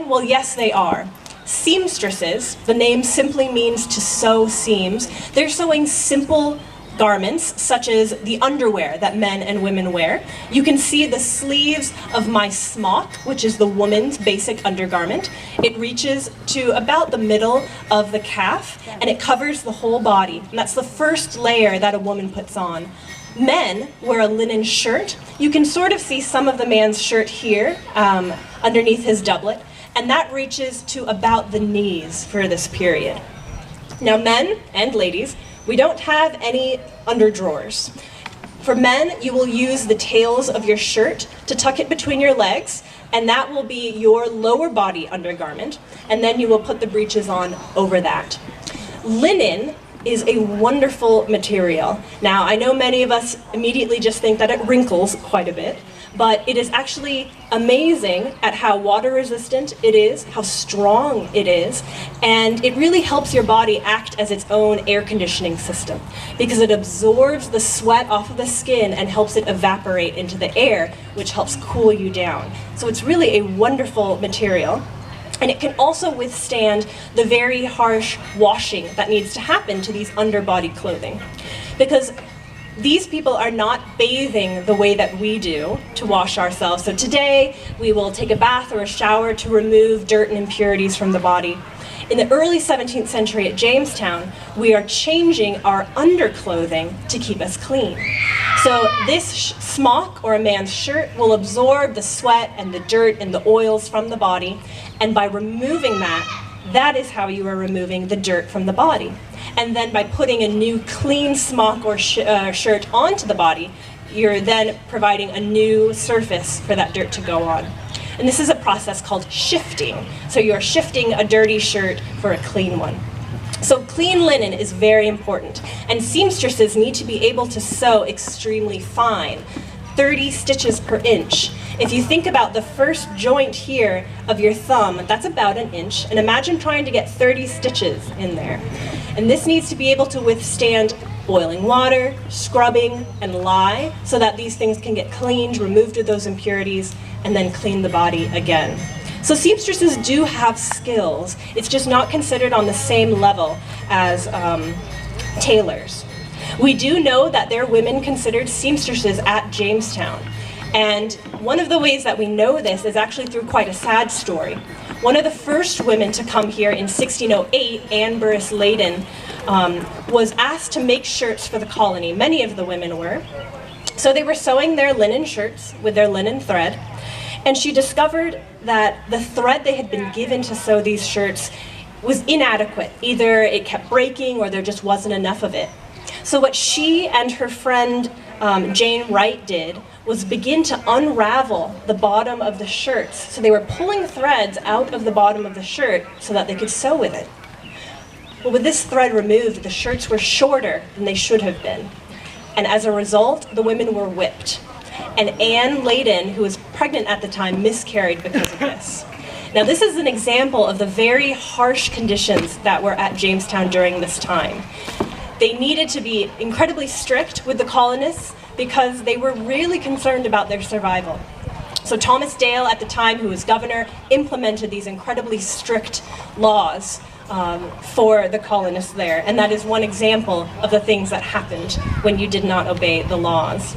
men? Well, yes, they are. Seamstresses, the name simply means to sew seams. They're sewing simple garments, such as the underwear that men and women wear. You can see the sleeves of my smock, which is the woman's basic undergarment. It reaches to about the middle of the calf, and it covers the whole body. And that's the first layer that a woman puts on. Men wear a linen shirt. You can sort of see some of the man's shirt here, underneath his doublet, and that reaches to about the knees for this period. Now, men and ladies, we don't have any underdrawers. For men, you will use the tails of your shirt to tuck it between your legs, and that will be your lower body undergarment, and then you will put the breeches on over that. Linen is a wonderful material. Now, I know many of us immediately just think that it wrinkles quite a bit, but it is actually amazing at how water resistant it is, how strong it is, and it really helps your body act as its own air conditioning system because it absorbs the sweat off of the skin and helps it evaporate into the air, which helps cool you down. So it's really a wonderful material. And it can also withstand the very harsh washing that needs to happen to these underbody clothing. Because these people are not bathing the way that we do to wash ourselves. So today, we will take a bath or a shower to remove dirt and impurities from the body. In the early 17th century at Jamestown, we are changing our underclothing to keep us clean. So this smock or a man's shirt will absorb the sweat and the dirt and the oils from the body, and by removing that, that is how you are removing the dirt from the body. And then by putting a new clean smock or shirt onto the body, you're then providing a new surface for that dirt to go on. And this is a process called shifting. So you're shifting a dirty shirt for a clean one. So clean linen is very important, and seamstresses need to be able to sew extremely fine, 30 stitches per inch. If you think about the first joint here of your thumb, that's about an inch, and imagine trying to get 30 stitches in there. And this needs to be able to withstand boiling water, scrubbing, and lye, so that these things can get cleaned, removed of those impurities, and then clean the body again. So seamstresses do have skills. It's just not considered on the same level as tailors. We do know that there are women considered seamstresses at Jamestown. And one of the ways that we know this is actually through quite a sad story. One of the first women to come here in 1608, Anne Burris Leyden, was asked to make shirts for the colony. Many of the women were. So they were sewing their linen shirts with their linen thread, and she discovered that the thread they had been given to sew these shirts was inadequate. Either it kept breaking or there just wasn't enough of it. So what she and her friend Jane Wright did was begin to unravel the bottom of the shirts. So they were pulling threads out of the bottom of the shirt so that they could sew with it. Well, with this thread removed, the shirts were shorter than they should have been. And as a result, the women were whipped. And Anne Leyden, who was pregnant at the time, miscarried because of this. Now, this is an example of the very harsh conditions that were at Jamestown during this time. They needed to be incredibly strict with the colonists because they were really concerned about their survival. So Thomas Dale, at the time, who was governor, implemented these incredibly strict laws for the colonists there. And that is one example of the things that happened when you did not obey the laws.